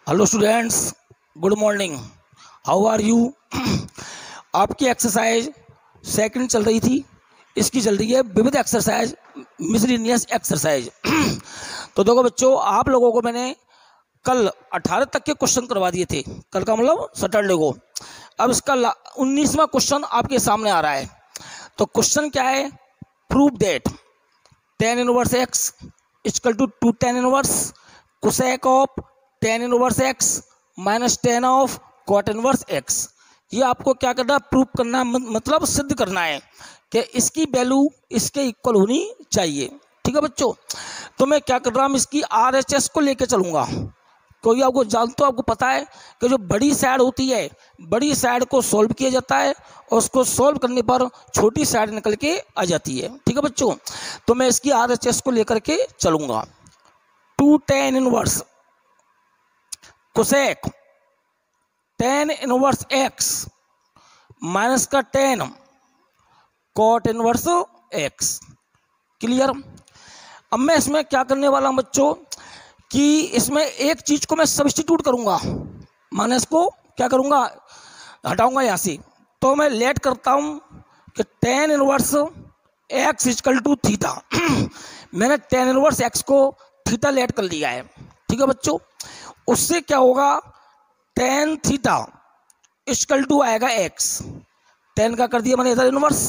Hello students, good morning. How are you? आपकी exercise second चल रही थी, इसकी चल रही है विविध एक्सरसाइज, मिसलिनियस एक्सरसाइज। तो देखो बच्चों, आप लोगों को मैंने कल 18 तक के क्वेश्चन करवा दिए थे, कल का मतलब सैटरडे को। अब इसका 19वां क्वेश्चन आपके सामने आ रहा है। तो क्वेश्चन क्या है? Prove that tan inverse x equal to 2 tan inverse cosec of tan inverse x minus tan of cot inverse x। ये आपको क्या करना है? प्रूव करना, मतलब सिद्ध करना है कि इसकी वैल्यू इसके इक्वल होनी चाहिए। ठीक है बच्चों, तो मैं क्या कर रहा हूँ, इसकी RHS को लेके चलूँगा। क्योंकि आपको आपको पता है कि जो बड़ी साइड होती है, बड़ी साइड को सॉल्व किया जाता है और उसको सॉल्व करने पर छोटी साइड निकल के आ जाती है। ठीक है बच्चों, तो मैं इसकी RHS को लेकर के चलूँगा। 2 tan inverse cosec tan inverse x minus का tan cot inverse x। Clear? अब मैं इसमें क्या करने वाला हूं बच्चों कि इसमें एक चीज को मैं सब्स्टिट्यूट करूंगा, माने इसको क्या करूंगा, हटाऊंगा यहां से। तो मैं लेट करता हूं कि tan inverse x equal to theta. मैंने tan इनवर्स x को थीटा लेट कर लिया है। ठीक है बच्चों, उससे क्या होगा, tan थीटा इक्वल टू आएगा x। tan का कर दिया मैंने इधर इनवर्स,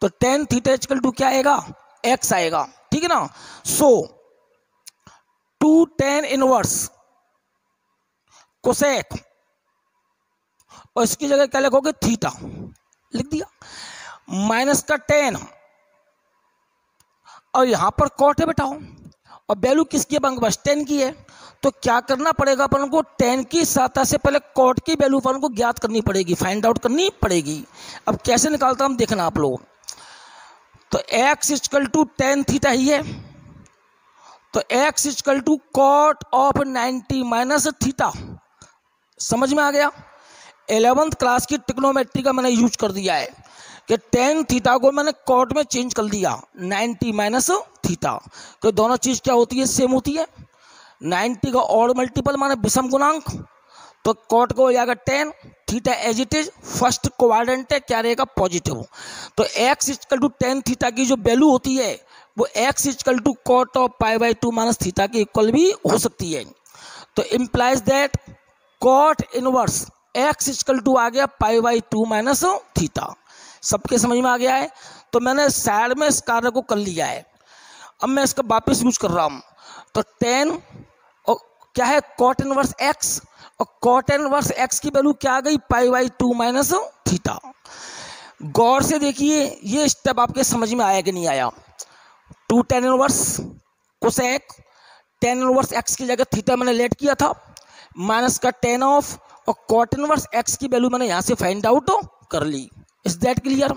तो tan थीटा इक्वल टू क्या आएगा, x आएगा। ठीक है ना? सो 2 tan इनवर्स कोसेक, और इसकी जगह क्या लिखोगे, थीटा लिख दिया, माइनस का tan, और यहां पर cot है बेटा, और वैल्यू किसकी है, बस tan की है। तो क्या करना पड़ेगा अपन को, tan की सहायता से पहले cot की वैल्यू अपन को ज्ञात करनी पड़ेगी, फाइंड आउट करनी पड़ेगी। अब कैसे निकालता हम देखना आप लोग। तो x equal to tan theta ही है, तो x equal to cot of 90 minus theta. समझ में आ गया? 11th क्लास की ट्रिग्नोमेट्री का मैंने यूज कर दिया है कि tan थीटा को मैंने cot में चेंज कर दिया, 90 माइनस थीटा। तो दोनों चीज क्या होती है, सेम होती है। 90 का और मल्टीपल माने विषम गुणांक, तो cot को हो जाएगा tan, theta as it is, first quadrant है, क्या रहेगा, पॉजिटिव। तो x equal to tan theta की जो वैल्यू होती है वो x equal to cot of π/2 minus theta के इक्वल भी हो सकती है। तो implies that cot inverse x equal to आ गया π/2 माइनस थीटा। सबके समझ में आ गया है? तो मैंने साइड में इस कार्य को कर लिया है। अब मैं इसका वापस यूज कर रहा हूं। तो tan और क्या है, cot इनवर्स x, और cot इनवर्स x की वैल्यू क्या आ गई, π/2 माइनस थीटा। गौर से देखिए ये स्टेप आपके समझ में आया कि नहीं आया। 2 tan inverse cosec, tan inverse x की जगह थीटा मैंने लेट किया था, माइनस का tan ऑफ, और cot इनवर्स x की वैल्यू मैंने यहां से फाइंड आउट कर ली। Is that clear?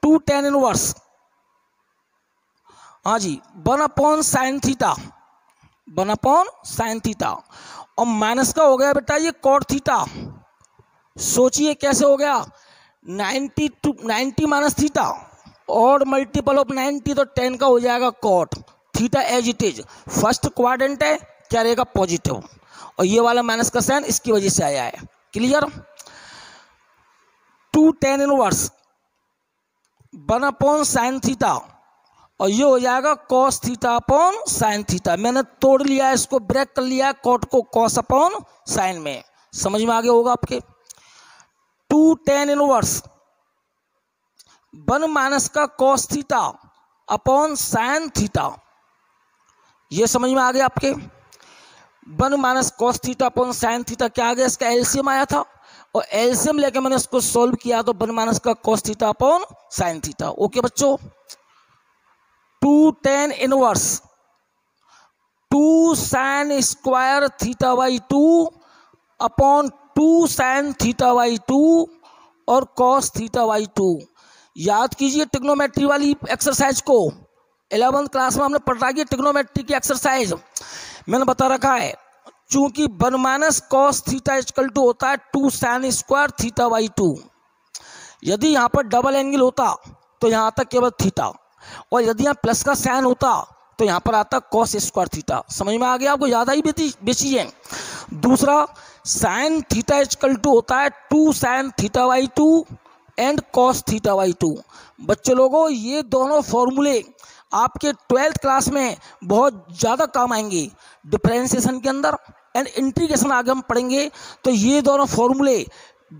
2 tan inverse, हाँ जी, 1 sin थीटा, 1 sin थीटा, और माइनस का हो गया बेटा ये cot थीटा। सोचिए कैसे हो गया, 90 माइनस थीटा और मल्टीपल ऑफ 90, तो 10 का हो जाएगा cot, theta as it is, first quadrant है, क्या रहेगा, पॉजिटिव, और ये वाला माइनस का साइन इसकी वजह से आया है। Clear? 2 tan inverse 1 sin theta, और ये हो जाएगा cos theta upon sin theta. मैंने तोड़ लिया है इसको, ब्रेक कर लिया है cot को cos अपॉन sin में। समझ में आ गया होगा आपके। 2 tan इनवर्स 1 माइनस का cos theta upon sin theta, ये समझ में आ गया आपके। 1 minus cos theta upon sin theta क्या आ गया, इसका एलसीएम आया था, और एलसीएम लेके मैंने इसको सॉल्व किया, तो 1 माइनस का cos theta upon sin theta. Okay बच्चों, 2 tan inverse 2 sin square theta by 2 upon 2 sin theta by 2 और cos थीटा बाई 2। याद कीजिए ट्रिग्नोमेट्री वाली एक्सरसाइज को, 11th क्लास में हमने पढ़ रखी है ट्रिग्नोमेट्री की एक्सरसाइज। मैंने बता रखा है, चूंकि 1 minus cos theta equal to होता है 2 sin स्क्वायर थीटा बाई 2। यदि यहाँ पर डबल एंगल होता तो यहाँ तक केवल थीटा, और यदि यहाँ प्लस का साइन होता तो यहाँ पर आता कॉस स्क्वायर थीटा। समझ में आ गया आपको, ज़्यादा ही बेची है। दूसरा साइन थीटा इक्वल टू होता है 2 sine theta by 2 and cos theta by 2। बच्चे लोगों ये दोनों फॉर्मूले आपके 12th क्लास में बहुत ज़्यादा काम आएंगे। डिफरेंशिएशन के अंदर एंड इंटीग्रेशन आगे हम पढ़ेंगे, तो ये दोनों फॉर्मूले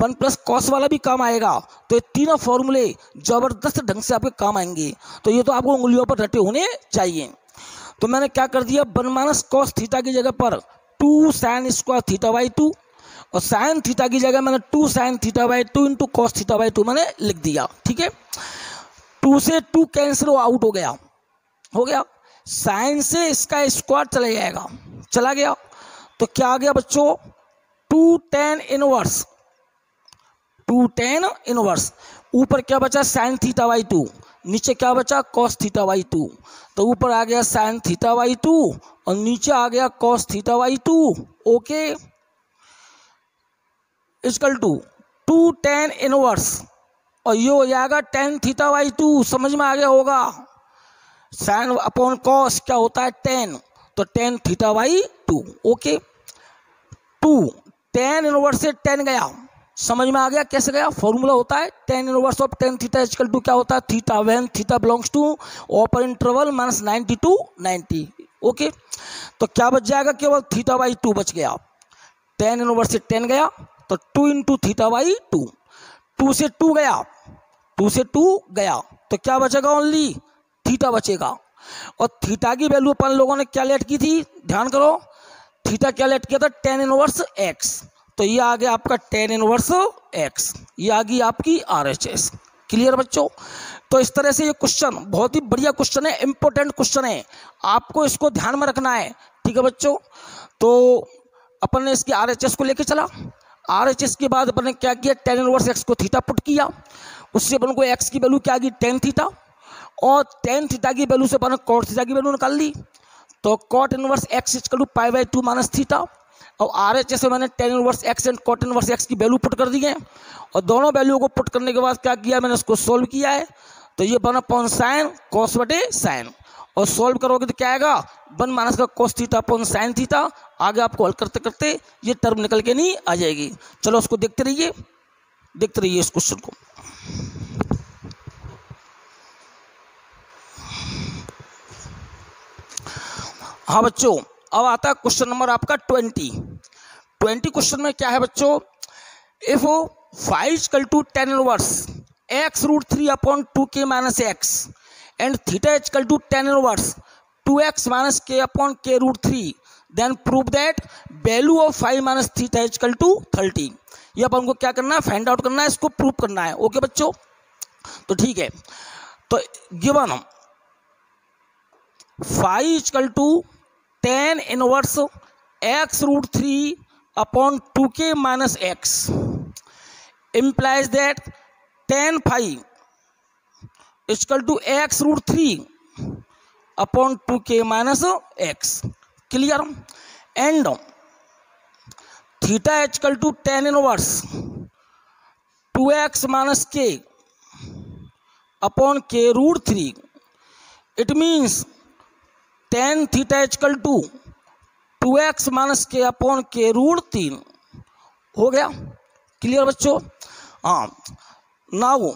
1 प्लस कॉस वाला भी काम आएगा। तो ये तीनों फॉर्मूले ज़बरदस्त ढंग से आपके काम आएंगे। तो ये तो आपको उंगलियों पर रटे होने चाहिए। तो मैंने क्या कर दिया, 1 माइनस कॉस थीटा की जगह पर 2 साइन स्क्वायर थीटा बाई 2 और साइन थीटा की जगह मैंने 2 sine theta by 2 into cos theta by 2 मैंने लिख दिया। ठीक है, 2 से 2 कैंसिल आउट हो गया। साइन से इसका स्क्वायर चला जाएगा, चला गया। तो क्या आ गया बच्चों, 2 tan इनवर्स। ऊपर क्या बचा, साइन थीटा बाई 2, नीचे क्या बचा, कॉस थीटा बाई 2। तो ऊपर आ गया साइन थीटा बाई 2 और नीचे आ गया cos theta by 2। Okay, equal to 2 tan inverse और ये हो जाएगा tan थीटा बाई 2। समझ में आ गया होगा, साइन अपॉन कॉस क्या होता है, tan, तो tan theta by 2। Okay, 2 tan inverse से tan गया, समझ में आ गया कैसे गया। फॉर्मूला होता है tan inverse of tan theta equal to क्या होता है, theta when theta belongs to open interval minus 90 to 90। Okay, तो क्या बच जाएगा, केवल थीटा बाई 2 बच गया। tan इनवर्स से tan गया तो 2 इंटू थीटा बाई 2, 2 से 2 गया तो क्या बचेगा, ओनली थीटा बचेगा। और थीटा की वैल्यू अपन लोगों ने क्या लेट की थी, ध्यान करो, थीटा क्या लेट किया था, tan इनवर्स x। तो ये आ गया आपका tan इनवर्स x, ये आ गई आपकी RHS। क्लियर बच्चों। तो इस तरह से ये क्वेश्चन बहुत ही बढ़िया क्वेश्चन है, इंपॉर्टेंट क्वेश्चन है, आपको इसको ध्यान में रखना है। ठीक है बच्चों, तो अपन ने इसकी RHS को लेके चला। RHS के बाद अपन ने क्या किया, tan इनवर्स x को थीटा पुट किया, उससे अपन को x की वैल्यू क्या आ गई, tan थीटा, और tan थीटा की वैल्यू से अपन cot थीटा की वैल्यू निकाल ली। तो cot inverse x equal to pi by 2 minus theta, और RHS से मैंने tan inverse x and cot inverse x की वैल्यू पुट कर दी है। और दोनों वैल्यू को पुट करने के बाद क्या किया, मैंने उसको सोल्व किया है। तो ये बना अपॉन साइन कॉस बटे साइन, और सोल्व करोगे तो क्या आएगा, 1 माइनस का cos theta upon sine theta. आगे आपको हल करते करते ये टर्म निकल के नहीं आ जाएगी। चलो उसको देखते रहिए इस क्वेश्चन को। हाँ बच्चों, अब आता है क्वेश्चन नंबर आपका 20 क्वेश्चन में क्या है बच्चों, if phi equal to tan inverse x root 3 upon 2k minus x and theta equal to tan inverse 2x minus k upon k root 3, then prove that value of phi minus theta equal to 30। ये अपन को क्या करना है, find out करना है, इसको prove करना है। ओके बच्चों, तो ठीक है, तो given phi equal to tan inverse x root 3 upon 2k minus x implies that tan phi equal to x root 3 upon 2k minus x. Clear. And theta equal to tan inverse 2x minus k upon k root 3। It means tan theta equal to 2x minus k upon k root 3 हो गया। Clear बच्चों। हाँ, now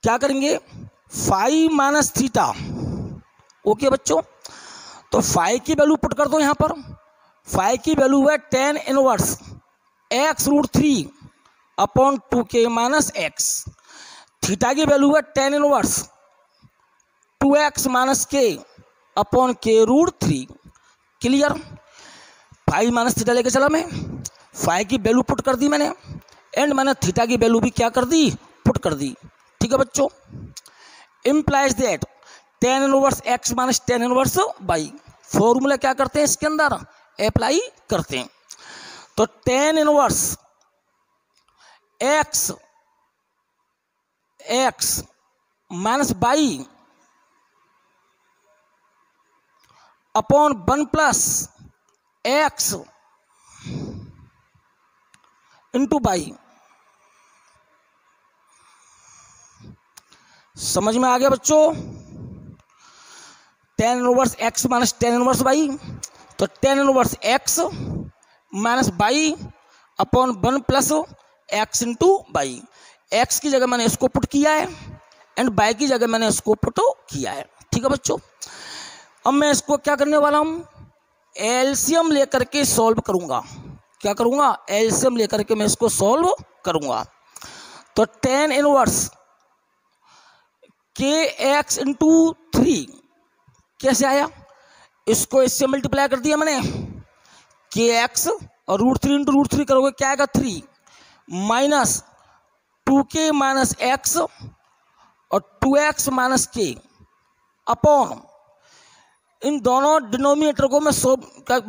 क्या करेंगे, phi minus theta. Okay बच्चों, तो phi की value put कर दो यहाँ पर। फाई की वैल्यू है tan inverse x root 3 upon 2k minus x. Theta की वैल्यू है tan inverse 2x minus k upon k root 3। Clear. Phi minus theta लेके चला मैं, फाई की वैल्यू पुट कर दी मैंने, एंड मैंने थीटा की वैल्यू भी क्या कर दी, पुट कर दी। ठीक है बच्चों। Implies that tan inverse x minus tan inverse y। Formula क्या करते हैं इसके अंदर, अप्लाई करते हैं। तो tan inverse x minus y upon 1 plus x into y. समझ में आ गया बच्चों। Tan inverse x minus tan inverse y, तो tan inverse x minus y upon 1 plus x into y. X की जगह मैंने इसको पुट किया है एंड बाई की जगह मैंने इसको पुट किया है। ठीक है बच्चों, अब मैं इसको क्या करने वाला हूँ, एलसीएम लेकर के सॉल्व करूँगा। क्या करूँगा, एलसीएम लेकर के मैं इसको सॉल्व करूँगा। तो टेन इनवर्स के एक्स इंटू 3 कैसे आया, इसको इससे मल्टीप्लाई कर दिया मैंने, के एक्स और √3 इंटू √3 करोगे क्या आएगा 3 माइनस 2k माइनस एक्स और 2x माइनस के अपॉन इन दोनों डिनोमिनेटर को मैं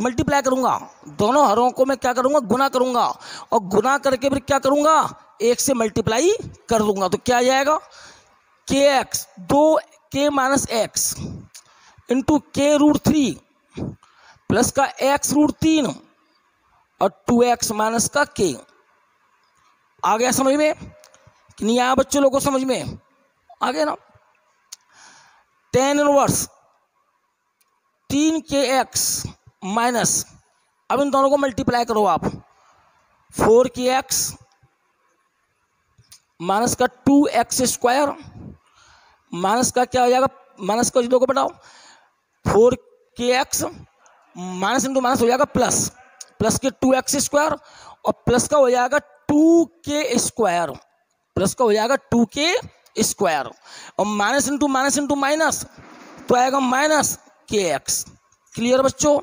मल्टीप्लाई करूंगा, दोनों हरों को मैं क्या करूंगा, गुना करूंगा और गुना करके फिर क्या करूंगा, 1 से मल्टीप्लाई कर दूंगा। तो क्या आ जाएगा, के x 2k minus x into के √3 प्लस का x √3 और 2x माइनस का k। आ गया समझ में कि नहीं आया बच्चों लोगों को समझ में आ गया ना। टेन इनवर्स 3kx माइनस, अब इन दोनों को मल्टीप्लाई करो आप, 4kx माइनस का 2x स्क्वायर माइनस का क्या हो जाएगा, माइनस को दो को बताओ, 4kx माइनस इंटू माइनस हो जाएगा प्लस, प्लस के 2x स्क्वायर और प्लस का हो जाएगा 2k स्क्वायर, प्लस का हो जाएगा 2k स्क्वायर और माइनस इंटू माइनस तो आएगा माइनस kx। क्लियर बच्चों,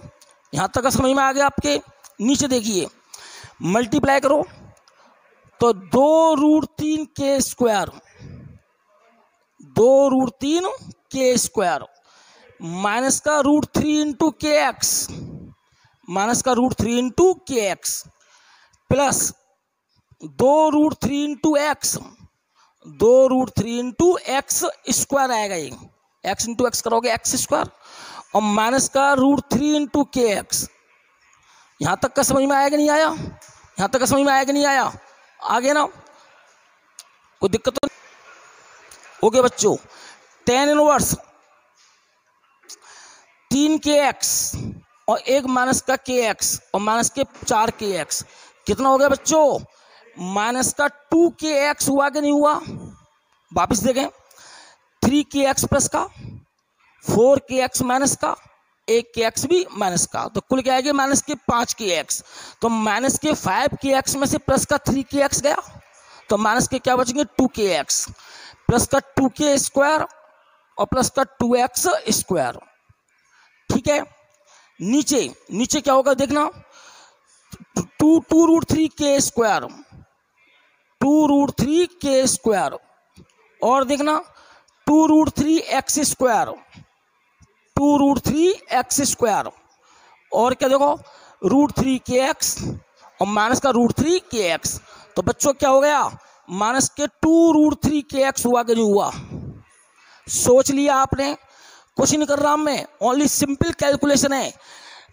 यहाँ तक का समझ में आ गया आपके। नीचे देखिए मल्टीप्लाई करो तो 2√3k square, 2√3k square minus का √3 इंटू के एक्स, माइनस का √3 इंटू के x plus 2√3 into x, 2√3 into x square आएगा, ये एक्स इंटू एक्स करोगे एक्स स्क्वायर और माइनस का √3 इंटू के एक्स। यहाँ तक का समझ में आया कि नहीं आया, यहाँ तक का समझ में आया कि नहीं आया, आ गया ना, कोई दिक्कत तो नहीं। ओके बच्चों, टेन इनवर्स 3kx और एक माइनस का kx और माइनस के 4kx कितना हो गया बच्चों, माइनस का 2kx हुआ कि नहीं हुआ, वापिस देखें, 3kx प्लस का 4kx माइनस का 1kx भी माइनस का, तो कुल क्या आएगा माइनस के 5kx, तो माइनस के 5kx में से प्लस का 3kx गया तो माइनस के क्या बचेंगे 2kx प्लस का 2k स्क्वायर और प्लस का 2x स्क्वायर। ठीक है, नीचे नीचे क्या होगा देखना, 2√3k स्क्वायर, 2√3k स्क्वायर और देखना 2√3x स्क्वायर, 2√3x स्क्वायर और क्या देखो √3kx और माइनस का √3kx। तो बच्चों क्या हो गया, माइनस के 2√3kx हुआ कि नहीं हुआ, सोच लिया आपने, कुछ नहीं कर रहा मैं, ओनली सिंपल कैलकुलेशन है।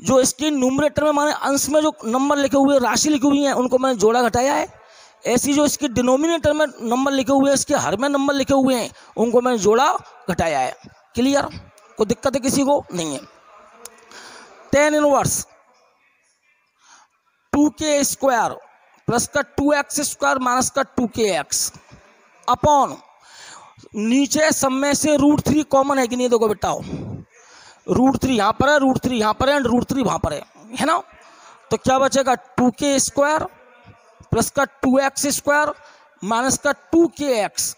जो इसके न्यूमरेटर में मैंने अंश में जो नंबर लिखे हुए राशि लिखी हुई है उनको मैंने जोड़ा घटाया है, ऐसी जो इसके डिनोमिनेटर में नंबर लिखे हुए हैं, इसके हर में नंबर लिखे हुए हैं उनको मैंने जोड़ा घटाया है। क्लियर, कोई दिक्कत है किसी को नहीं है। Tan inverse 2k square plus का 2x स्क्वायर माइनस का 2kx अपॉन, नीचे सब में से √3 कॉमन है कि नहीं, देखो बेटाओ, √3 यहाँ पर है, √3 यहाँ पर है एंड √3 वहाँ पर है ना, तो क्या बचेगा 2k स्क्वायर प्लस का 2x स्क्वायर माइनस का 2kx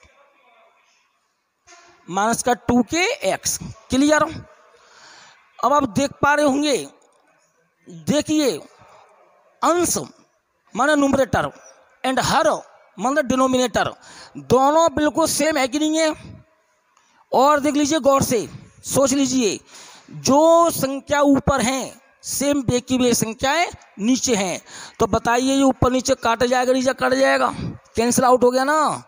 माइनस का 2kx। क्लियर, अब आप देख पा रहे होंगे, देखिए अंश माने न्यूमरेटर एंड हर मतलब डिनोमिनेटर दोनों बिल्कुल सेम है कि नहीं है। और देख लीजिए गौर से, सोच लीजिए, जो संख्या ऊपर हैं सेम बे की बे संख्याएं नीचे हैं, तो बताइए ये ऊपर नीचे काटा जाएगा, नीचे कट जाएगा, कैंसिल आउट हो गया ना।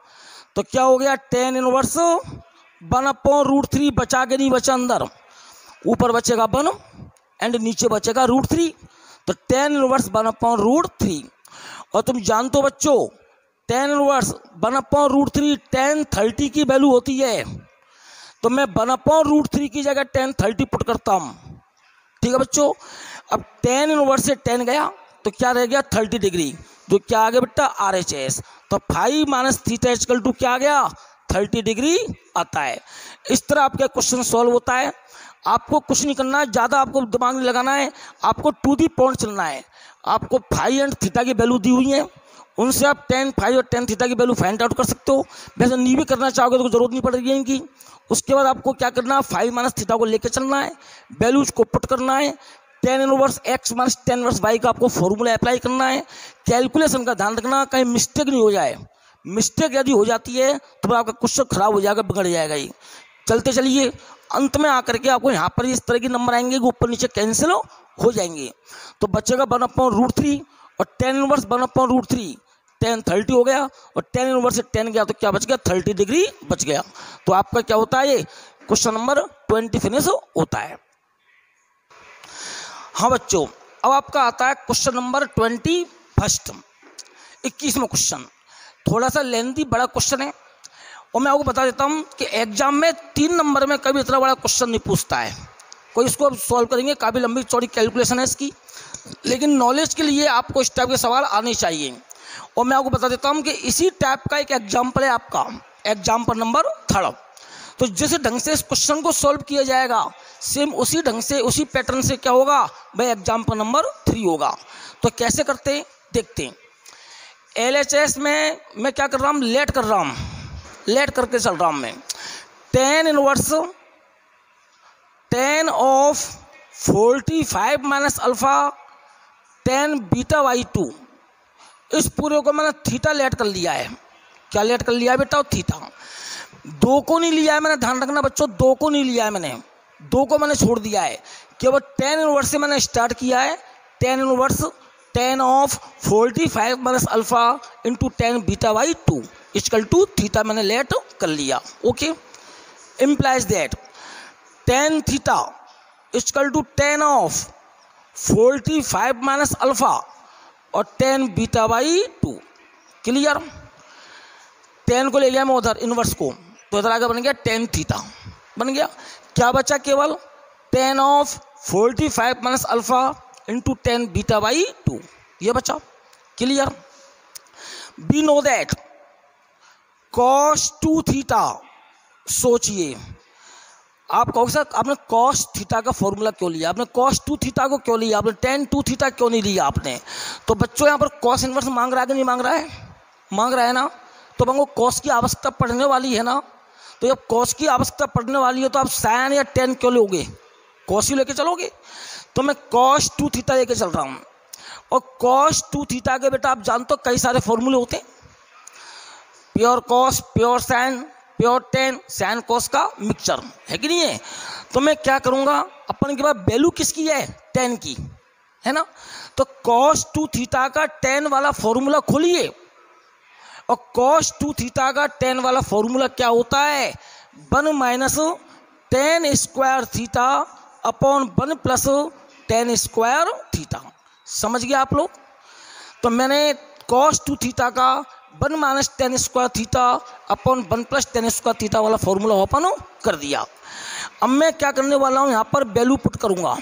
तो क्या हो गया, टेन इनवर्स 1/√3 बचा के नहीं बचा, अंदर ऊपर बचेगा 1 एंड नीचे बचेगा √3, तो टेन इनवर्स 1/√3। और तुम जानते हो बच्चों, टेन इनवर्स 1/√3 10/30 की वैल्यू होती है, तो मैं 1/√3 की जगह tan 30 पुट करता हूँ। ठीक है बच्चों, अब tan इनवर्स से tan गया तो क्या रह गया 30 डिग्री, जो क्या आ गया बेटा RHS। तो 5 माइनस थीटा इक्वल टू क्या आ गया 30 डिग्री आता है। इस तरह आपका क्वेश्चन सॉल्व होता है। आपको कुछ नहीं करना है, ज़्यादा आपको दिमाग नहीं लगाना है, आपको टू दी पॉइंट चलना है। आपको फाई एंड थीटा की वैल्यू दी हुई है, उनसे आप tan फाई और tan थीटा की वैल्यू फाइंड आउट कर सकते हो। वैसे नहीं भी करना चाहोगे तो जरूरत नहीं पड़ेगी इनकी। उसके बाद आपको क्या करना है, 5 माइनस थीटा को लेकर चलना है, वैल्यूज को पुट करना है, tan inverse x minus tan inverse y का आपको फॉर्मूला अप्लाई करना है। कैलकुलेशन का ध्यान रखना, कहीं मिस्टेक नहीं हो जाए। मिस्टेक यदि हो जाती है तो फिर आपका क्वेश्चन खराब हो जाएगा, बिगड़ जाएगा ही। चलते चलिए, अंत में आकर के आपको यहाँ पर इस तरह की नंबर आएंगे कि ऊपर नीचे कैंसिल हो जाएंगे। तो बचेगा 1/√3 और tan इनवर्स 1/√3, tan 30 हो गया और tan इनवर्स से tan गया तो क्या बच गया 30 डिग्री बच गया। तो आपका क्या होता है, ये क्वेश्चन नंबर 20 फिनिश होता है। हाँ बच्चों, अब आपका आता है क्वेश्चन नंबर 21, 21वां क्वेश्चन। थोड़ा सा लेंथी बड़ा क्वेश्चन है और मैं आपको बता देता हूँ कि एग्जाम में 3 नंबर में कभी इतना बड़ा क्वेश्चन नहीं पूछता है कोई। इसको अब सॉल्व करेंगे, काफ़ी लंबी चौड़ी कैलकुलेशन है इसकी, लेकिन नॉलेज के लिए आपको इस टाइप के सवाल आने चाहिए। और मैं आपको बता देता हूँ कि इसी टाइप का एक एग्जाम्पल है आपका एग्जाम्पल नंबर 3। तो जिस ढंग से इस क्वेश्चन को सॉल्व किया जाएगा, सेम उसी ढंग से उसी पैटर्न से क्या होगा भाई एग्जाम्पल नंबर 3 होगा। तो कैसे करते हैं देखते हैं। LHS में मैं क्या कर रहा हूँ, लेट कर रहा हूँ, लेट करके चल रहा हूँ मैं। tan inverse tan of 45 minus alpha tan beta y2, इस पूरे को मैंने थीटा लेट कर लिया है। क्या लेट कर लिया है बेटा, थीटा। 2 को नहीं लिया है मैंने, ध्यान रखना बच्चों, 2 को नहीं लिया है मैंने, 2 को मैंने छोड़ दिया है। केवल tan इनवर्स से मैंने स्टार्ट किया है। tan inverse tan of 45 minus alpha into tan beta y2 equal to theta मैंने लेट कर लिया। Okay, implies that tan theta equal to tan of 45 minus alpha और tan beta y2। Clear. tan को ले गया मैं उधर इनवर्स को, तो इधर आगे बन गया tan थीटा बन गया। क्या बचा, केवल tan of 45 minus alpha into tan beta y2, ये बचा। Clear. We know that cos 2 theta, सोचिए आप कहोगे सर आपने cos थीटा का फॉर्मूला क्यों लिया, आपने cos 2 थीटा को क्यों लिया, आपने tan 2 थीटा क्यों नहीं लिया आपने। तो बच्चों यहाँ पर cos इनवर्स मांग रहा है कि नहीं मांग रहा है, मांग रहा है ना। तो हमको cos की आवश्यकता पड़ने वाली है ना। तो जब cos की आवश्यकता पड़ने वाली है तो आप sin या tan क्यों लोगे, cos ही लेके चलोगे। तो मैं cos 2 थीटा लेके चल रहा हूँ। और cos 2 थीटा के बेटा आप जानते हो कई सारे फॉर्मूले होते हैं, pure cos, pure sin, pure tan, sin cos का मिक्सचर है कि नहीं है। तो मैं क्या करूँगा, अपन के पास वैल्यू किसकी है, tan की है ना। तो cos 2 थीटा का tan वाला फॉर्मूला खोलिए, और cos 2 थीटा का tan वाला फॉर्मूला क्या होता है, 1 minus tan square theta upon 1 plus tan square theta. समझ गया आप लोग। तो मैंने cos 2 थीटा का 1 minus tan square theta upon 1 plus tan square theta वाला फॉर्मूला ओपन कर दिया। अब मैं क्या करने वाला हूँ, यहाँ पर वैल्यू पुट करूँगा।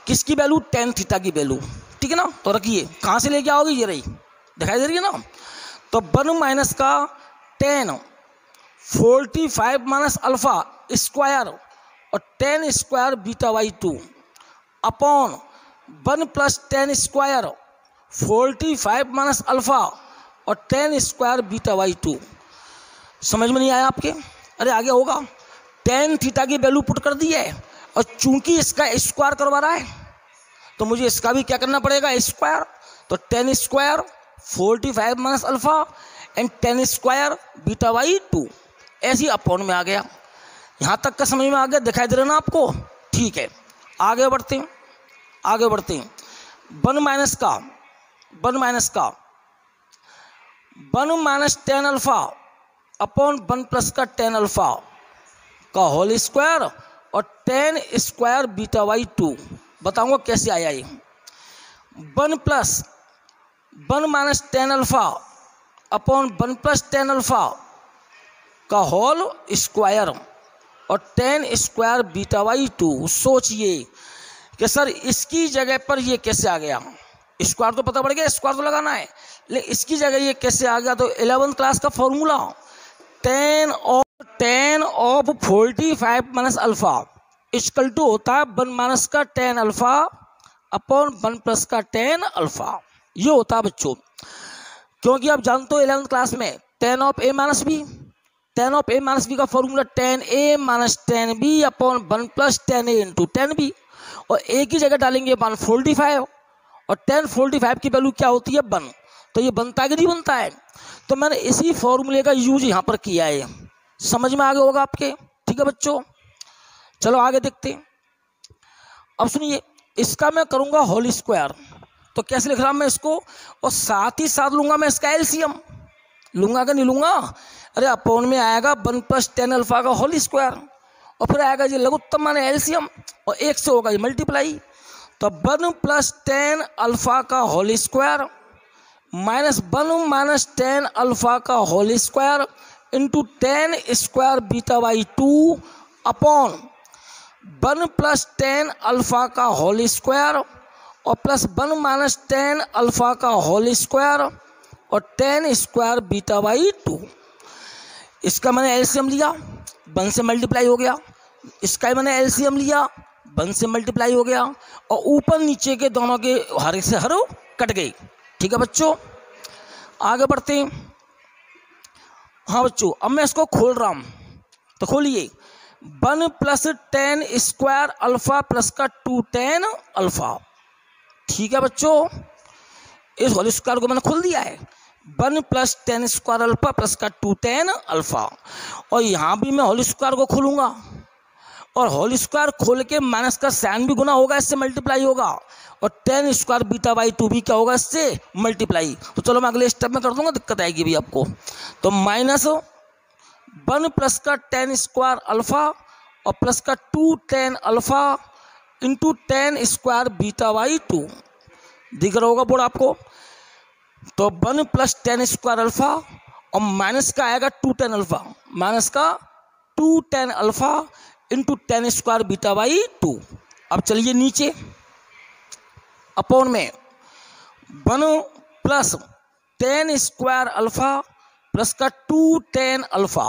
किसकी वैल्यू, tan थीटा की वैल्यू, ठीक है ना। तो रखिए, कहाँ से लेके आओगे, ये रही दिखाई दे रही है ना। तो 1 माइनस का tan 45 माइनस अल्फा स्क्वायर और tan square beta y2 upon 1 plus tan square 45 minus alpha और tan स्क्वायर बीटा y2। समझ में नहीं आया आपके, अरे आगे होगा। tan थीटा की वैल्यू पुट कर दी है, और चूंकि इसका स्क्वायर करवा रहा है तो मुझे इसका भी क्या करना पड़ेगा, स्क्वायर। तो tan square 45 minus alpha and tan square beta y2 ऐसी अपॉन में आ गया। यहाँ तक का समझ में आ गया, दिखाई दे रहा ना आपको, ठीक है। आगे बढ़ते हैं, आगे बढ़ते हैं। 1 माइनस का 1 minus tan alpha upon 1 plus का tan अल्फा का होल स्क्वायर और tan स्क्वायर बीटा y2। बताऊंगा कैसे आया ये। 1 plus 1 minus tan alpha upon 1 plus tan alpha का होल स्क्वायर और टेन स्क्वायर बीटा बाई 2। सोचिए कि सर इसकी जगह पर ये कैसे आ गया, स्क्वायर तो पता पड़ गया, स्क्वायर तो लगाना है, लेकिन इसकी जगह ये कैसे आ गया। तो 11th क्लास का formula tan of 45 minus alpha equal to होता है 1 माइनस का टेन अल्फा अपॉन 1 प्लस का टेन अल्फा। ये होता है बच्चों, क्योंकि आप जानते हो 11th क्लास में tan of A minus B का formula tan A minus tan B upon 1 plus tan A into tan B, और ए की जगह डालेंगे 145 और 1045 की वैल्यू क्या होती है 1, तो ये बनता है कि नहीं बनता है। तो मैंने इसी फॉर्मूले का यूज यहाँ पर किया है, समझ में आ गया होगा आपके। ठीक है बच्चों, चलो आगे देखते हैं। अब सुनिए, इसका मैं करूँगा होल स्क्वायर, तो कैसे लिख रहा हूँ मैं इसको, और साथ ही साथ लूँगा मैं इसका एलसीएम, लूँगा कि नहीं लूँगा। अरे अपॉन में आएगा 1 प्लस टेन अल्फा का होल स्क्वायर, और फिर आएगा ये लघुत्तम माने एलसीएम, और एक से होगा ये मल्टीप्लाई। तो 1 प्लस टेन अल्फा का whole square minus 1 minus tan alpha का whole square into 10 square beta by 2 upon 1 plus tan alpha का होल स्क्वायर और प्लस 1 माइनस टेन अल्फा का होल स्क्वायर और 10 स्क्वायर बीटा बाई 2। इसका मैंने LCM लिया, 1 से मल्टीप्लाई हो गया, इसका मैंने एलसीएम लिया, 1 से मल्टीप्लाई हो गया, और ऊपर नीचे के दोनों के हर से हर कट गई। ठीक है बच्चों, आगे बढ़ते हैं। हाँ बच्चों, अब मैं इसको खोल रहा हूँ, तो खोलिए 1 plus ten square alpha plus का 2 टेन अल्फा। ठीक है बच्चों, इस होल स्क्वायर को मैंने खोल दिया है, 1 plus ten square alpha plus का 2 टेन अल्फा, और यहाँ भी मैं होल स्क्वायर को खोलूँगा, और होल स्क्वायर खोल के माइनस का साइन भी गुना होगा, इससे मल्टीप्लाई होगा, और 10 स्क्वायर बीटा बाई 2 भी क्या होगा, इससे मल्टीप्लाई। तो चलो मैं अगले स्टेप में कर दूंगा, दिक्कत आएगी भी आपको। तो माइनस 1 प्लस का 10 स्क्वायर अल्फा और प्लस का 2 tan alpha into 10 square beta by 2, दिख रहा होगा बोर्ड आपको। तो 1 प्लस 10 स्क्वायर अल्फा और माइनस का आएगा 2 टेन अल्फा, माइनस का 2 tan alpha into 10 square beta by 2। अब चलिए नीचे, अपॉन में 1 प्लस 10 स्क्वायर अल्फा प्लस का 2 tan alpha,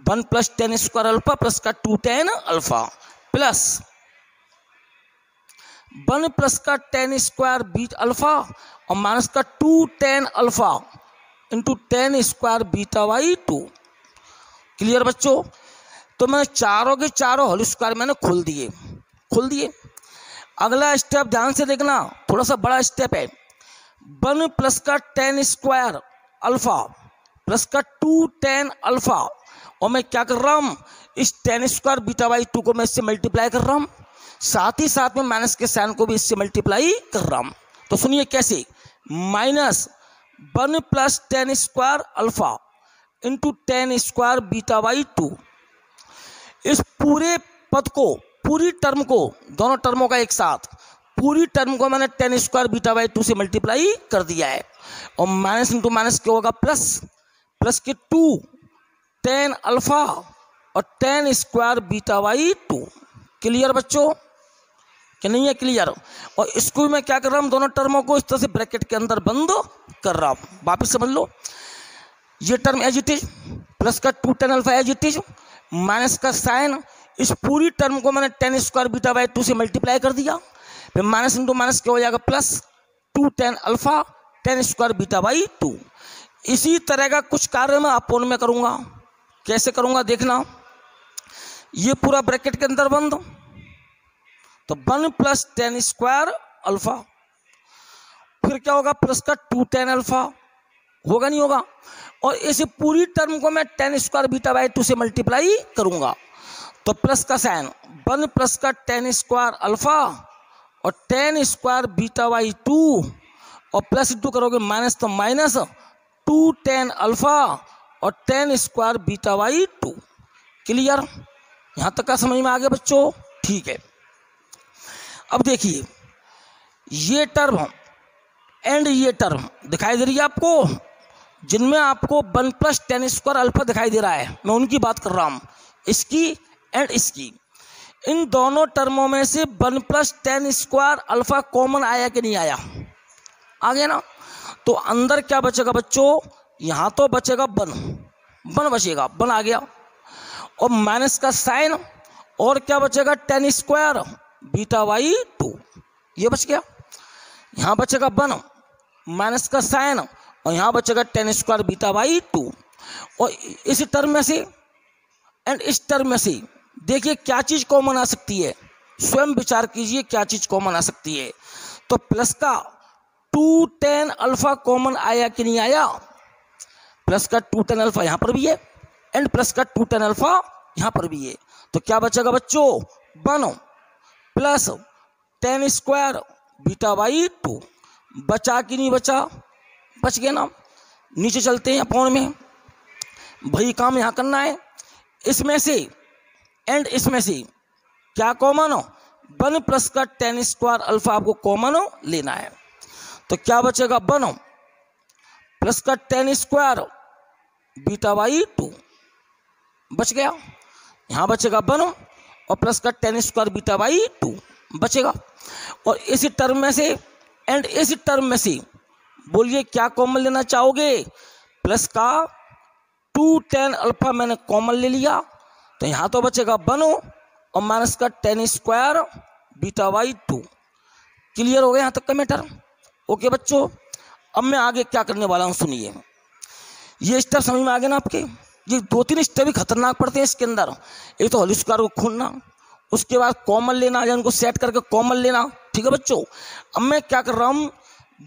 1 plus 10 square alpha plus का 2 टेन अल्फा प्लस 1 प्लस का 10 स्क्वायर बीटा अल्फा और माइनस का 2 tan alpha into 10 square beta by 2। Clear बच्चों। तो मैं चारों के चारों होल स्क्वायर मैंने खोल दिए। अगला स्टेप ध्यान से देखना, थोड़ा सा बड़ा स्टेप है। 1 प्लस का 10 स्क्वायर अल्फा प्लस का 2 टेन अल्फा, और मैं क्या कर रहा हूँ, इस 10 स्क्वायर बीटा बाई 2 को मैं इससे मल्टीप्लाई कर रहा हूँ, साथ ही साथ में माइनस के साइन को भी इससे मल्टीप्लाई कर रहा हूँ। तो सुनिए कैसे, minus 1 plus 10 square alpha into 10 square beta by 2। इस पूरे पद को, पूरी टर्म को, दोनों टर्मों का एक साथ, पूरी टर्म को मैंने 10 स्क्वायर बीटा बाई 2 से मल्टीप्लाई कर दिया है, और माइनस इंटू माइनस क्या होगा प्लस, प्लस के 2 टेन अल्फा और 10 स्क्वायर बीटा बाई 2। क्लियर बच्चों कि नहीं है क्लियर। और इसको भी मैं क्या कर रहा हूँ, दोनों टर्मों को इस तरह से ब्रैकेट के अंदर बंद कर रहा हूँ। वापिस समझ लो, ये term as it is, plus का 2 tan alpha as it is, minus का साइन, इस पूरी टर्म को मैंने 10 स्क्वायर बीटा बाई 2 से मल्टीप्लाई कर दिया, फिर माइनस इंटू माइनस क्या हो जाएगा plus 2 tan alpha 10 square beta by 2। इसी तरह का कुछ कार्य मैं अपॉन में करूँगा। कैसे करूँगा देखना, ये पूरा ब्रैकेट के अंदर बंद, तो 1 प्लस 10 स्क्वायर अल्फा, फिर क्या होगा प्लस का 2 टेन अल्फा, होगा नहीं होगा, और इस पूरी टर्म को मैं 10 स्क्वायर बीटा बाई 2 से मल्टीप्लाई करूँगा, तो प्लस का साइन 1 प्लस का 10 स्क्वायर अल्फा और 10 स्क्वायर बीटा बाई 2, और प्लस इंटू करोगे माइनस, तो माइनस 2 टेन अल्फा और 10 स्क्वायर बीटा बाई 2। क्लियर, यहाँ तक का समझ में आ गया बच्चों। ठीक है, अब देखिए ये टर्म एंड ये टर्म दिखाई दे रही है आपको, जिनमें आपको 1 प्लस 10 स्क्वायर अल्फा दिखाई दे रहा है, मैं उनकी बात कर रहा हूँ। इसकी एंड इसकी, इन दोनों टर्मों में से 1 + tan स्क्वायर अल्फा कॉमन आया कि नहीं आया? आ गया ना। तो अंदर क्या बचेगा बच्चों? यहाँ तो बचेगा 1 बचेगा, 1 आ गया, और माइनस का साइन, और क्या बचेगा? tan स्क्वायर β/2, ये बच गया। यहाँ बचेगा 1 माइनस का साइन, और यहाँ बचेगा tan स्क्वायर β/2। और इस टर्म में से एंड इस टर्म में से देखिए क्या चीज़ कॉमन आ सकती है, स्वयं विचार कीजिए क्या चीज़ कॉमन आ सकती है। तो प्लस का 2 tan अल्फा कॉमन आया कि नहीं आया? प्लस का 2 tan अल्फा यहाँ पर भी है, एंड प्लस का 2 tan अल्फा यहाँ पर भी है। तो क्या बचेगा बच्चों? 1 + tan स्क्वायर β/2। बचा कि नहीं बचा? बच गया ना। नीचे चलते हैं अपॉन में, वही काम यहाँ करना है। इसमें से एंड इसमें से क्या कॉमन हो? 1 + का tan स्क्वायर अल्फा आपको कॉमन लेना है। तो क्या बचेगा? 1 + का tan स्क्वायर β/2 बच गया। यहाँ बचेगा 1 और प्लस का tan स्क्वायर β/2 बचेगा। और इस टर्म में से एंड इस टर्म में से बोलिए क्या कॉमन लेना चाहोगे? प्लस का 2 tan अल्फा मैंने कॉमन ले लिया, तो यहाँ तो बचेगा 1 और माइनस का tan स्क्वायर β/2। क्लियर हो गया यहाँ तक का मैटर? ओके बच्चों, अब मैं आगे क्या करने वाला हूँ सुनिए। ये स्टेप समझ में आ गया ना आपके? ये 2-3 स्टेप ही खतरनाक पड़ते हैं इसके अंदर। एक तो होल स्क्वायर को खोलना, उसके बाद कॉमन लेना, या उनको सेट करके कॉमन लेना। ठीक है बच्चों, अब मैं क्या कर रहा हूँ?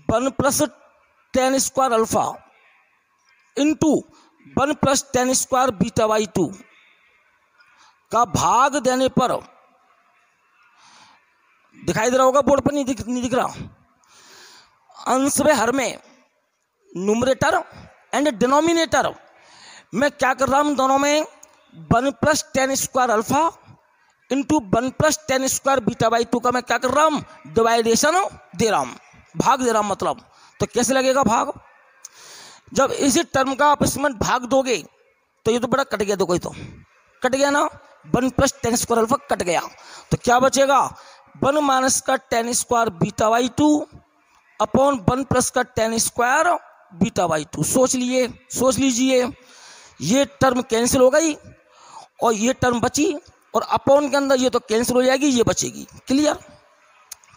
1 + tan square alpha into 1 + tan square β/2 का भाग देने पर, दिखाई दे रहा होगा बोर्ड पर, नहीं दिख रहा? अंश में हर में न्यूमरेटर एंड डिनोमिनेटर मैं क्या कर रहा हूँ? दोनों में 1 + tan square alpha into 1 + tan square β/2 का मैं क्या कर रहा हूँ? डिवाइडेशन दे रहा हूँ, भाग दे रहा हूँ। मतलब तो कैसे लगेगा भाग? जब इसी टर्म का आप इसमें भाग दोगे तो ये तो बड़ा कट गया, देखो ये तो कट गया ना, 1 + tan स्क्वायर अल्फा कट गया। तो क्या बचेगा? 1 माइनस का tan स्क्वायर β/2 अपॉन 1 + का tan स्क्वायर β/2। सोच लीजिए, ये टर्म कैंसिल हो गई और ये टर्म बची, और अपॉन के अंदर ये तो कैंसिल हो जाएगी, ये बचेगी। क्लियर?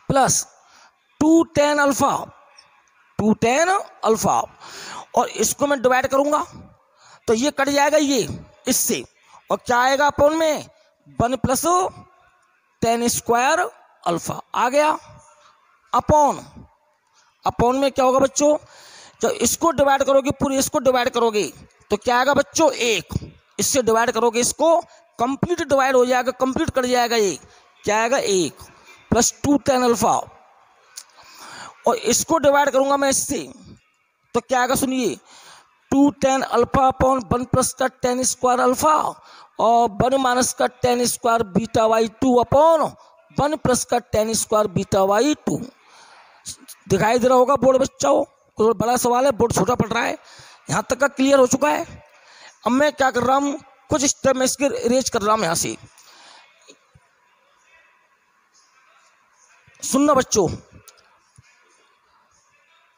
प्लस 2 tan अल्फा, और इसको मैं डिवाइड करूंगा तो ये कट जाएगा ये इससे, और क्या आएगा अपॉन में? 1 + tan स्क्वायर अल्फा आ गया। अपॉन में क्या होगा बच्चों? जब इसको डिवाइड करोगे, पूरे इसको डिवाइड करोगे तो क्या आएगा बच्चों? 1। इससे डिवाइड करोगे इसको, कंप्लीट डिवाइड हो जाएगा, कंप्लीट कर जाएगा। ये क्या आएगा? 1 + 2 tan अल्फा, और इसको डिवाइड करूंगा मैं इससे तो क्या आएगा? सुनिए, 2 tan अल्फा अपॉन 1 + का tan स्क्वायर अल्फा और 1 माइनस का tan स्क्वायर β/2 अपॉन 1 + का tan स्क्वायर β/2। दिखाई दे रहा होगा बोर्ड बच्चों? कुछ बड़ा सवाल है, बोर्ड छोटा पड़ रहा है। यहाँ तक का क्लियर हो चुका है? अब मैं क्या कर रहा हूँ? कुछ स्टेप में इसके इरेज कर रहा हूँ यहाँ से। सुनना बच्चों,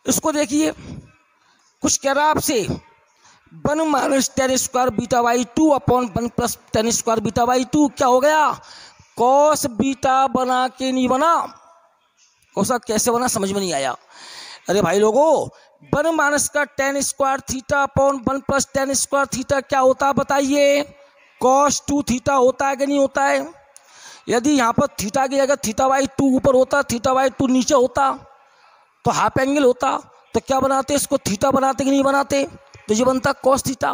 इसको देखिए, कुछ कह रहा है आपसे 1 minus tan square β/2 upon 1 + tan square β/2 क्या हो गया? cos बीटा बना के नहीं बना? कोसा कैसे बना समझ में नहीं आया? अरे भाई लोगों, 1 माइनस का tan square theta upon 1 + tan square theta क्या होता है बताइए? cos 2 थीटा होता है कि नहीं होता है? यदि यहाँ पर थीटा की जगह θ/2 ऊपर होता, θ/2 नीचे होता तो हाफ एंगल होता, तो क्या बनाते? इसको थीटा बनाते कि नहीं बनाते? तो ये बनता cos थीटा,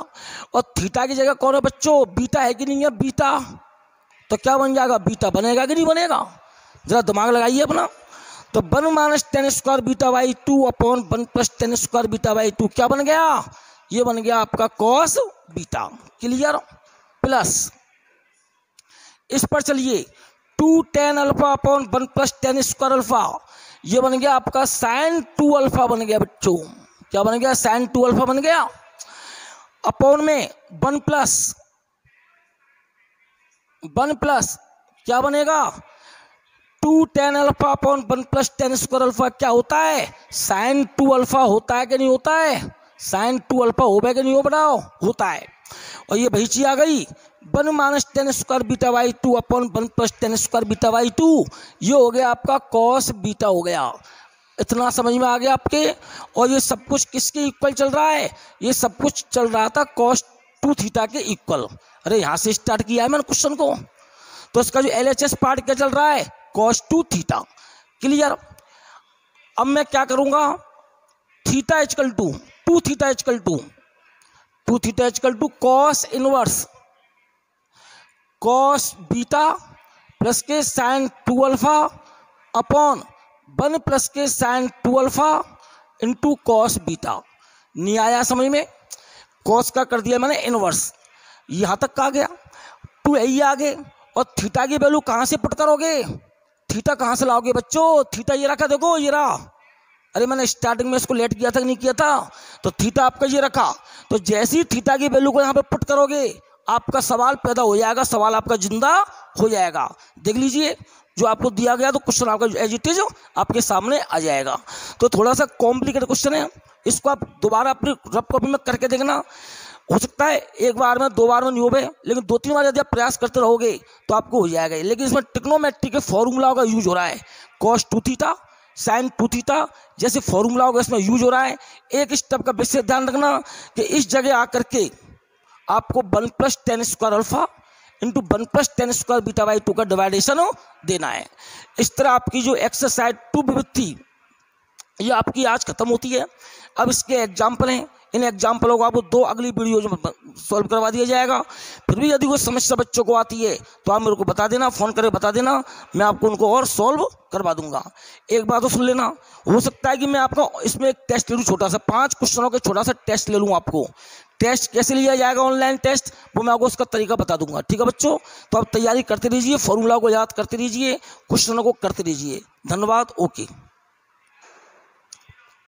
और थीटा की जगह कौन है बच्चों? बीटा है कि नहीं है? बीटा। तो क्या बन जाएगा? बीटा बनेगा कि नहीं बनेगा? जरा दिमाग लगाइए अपना। तो 1 minus tan square β/2 upon 1 + tan square β/2 क्या बन गया? ये बन गया आपका cos बीटा। क्लियर? प्लस इस पर चलिए, 2 tan alpha upon 1 + tan square alpha, ये बन गया आपका sin 2 अल्फा बन गया बच्चों। क्या बन गया? sin 2 अल्फा बन गया। अपॉन में 1 + 1 प्लस क्या बनेगा 2 tan alpha upon 1 plus tan square alpha क्या होता है sin 2 अल्फा होता है कि नहीं होता है, sin 2 अल्फा होगा कि नहीं हो बनाओ होता है। और ये वही चीज आ गई 1 minus tan square beta by 2 upon 1 plus tan square beta by 2, ये हो गया आपका cos बीटा हो गया। इतना समझ में आ गया आपके। और ये सब कुछ किसके इक्वल चल रहा है, ये सब कुछ चल रहा था cos 2 थीटा के इक्वल। अरे यहाँ से स्टार्ट किया है मैंने क्वेश्चन को, तो इसका जो LHS पार्ट क्या चल रहा है cos 2 थीटा। क्लियर। अब मैं क्या करूंगा theta equal to 2 theta equal to 2 theta equal to cos inverse cos beta plus के sin 2 अल्फा अपॉन 1 प्लस के sin 2 alpha into cos beta. नहीं आया समझ में, cos का कर दिया मैंने इनवर्स, यहां तक आ गया 2 यही आगे। और थीटा की वैल्यू कहां से पुट करोगे, थीटा कहां से लाओगे बच्चों, थीटा ये रखा देखो ये रहा। अरे मैंने स्टार्टिंग में इसको लेट किया था कि नहीं किया था, तो थीटा आपका ये रखा। तो जैसे ही थीटा की वैल्यू को यहाँ पे पुट करोगे आपका सवाल पैदा हो जाएगा, सवाल आपका जिंदा हो जाएगा। देख लीजिए जो आपको दिया गया तो क्वेश्चन आपका एज इट इज आपके सामने आ जाएगा। तो थोड़ा सा कॉम्प्लिकेटेड क्वेश्चन है, इसको आप दोबारा अपनी रफ कॉपी में करके देखना। हो सकता है एक बार में 2 बार में नहीं हो गए, लेकिन 2-3 बार यदि आप प्रयास करते रहोगे तो आपको हो जाएगा। लेकिन इसमें ट्रिग्नोमेट्री के फॉर्मूलाओं का यूज हो रहा है, cos 2 थीटा sin 2 थीटा जैसे फॉर्मूला होगा इसमें यूज हो रहा है। एक स्टेप का विशेष ध्यान रखना कि इस जगह आकर के आपको 1 plus tan square alpha into 1 plus tan square beta by 2 का डिवाइडेशन देना है। इस तरह आपकी जो एक्सरसाइज 2 विविधि ये आपकी आज खत्म होती है। अब इसके एग्जाम्पल हैं, इन एग्जाम्पलों को आपको 2 अगली वीडियो में सॉल्व करवा दिया जाएगा। फिर भी यदि कोई समस्या बच्चों को आती है तो आप मेरे को बता देना, फ़ोन करके बता देना, मैं आपको उनको और सॉल्व करवा दूंगा। एक बात तो सुन लेना, हो सकता है कि मैं आपको इसमें एक टेस्ट ले लूँ छोटा सा, 5 क्वेश्चनों का छोटा सा टेस्ट ले लूँ। आपको टेस्ट कैसे लिया जाएगा ऑनलाइन टेस्ट वो मैं आपको उसका तरीका बता दूंगा। ठीक है बच्चों, तो आप तैयारी करते रहिए, फॉर्मूला को याद करते रहिए, क्वेश्चनों को करते रहिए। धन्यवाद। ओके।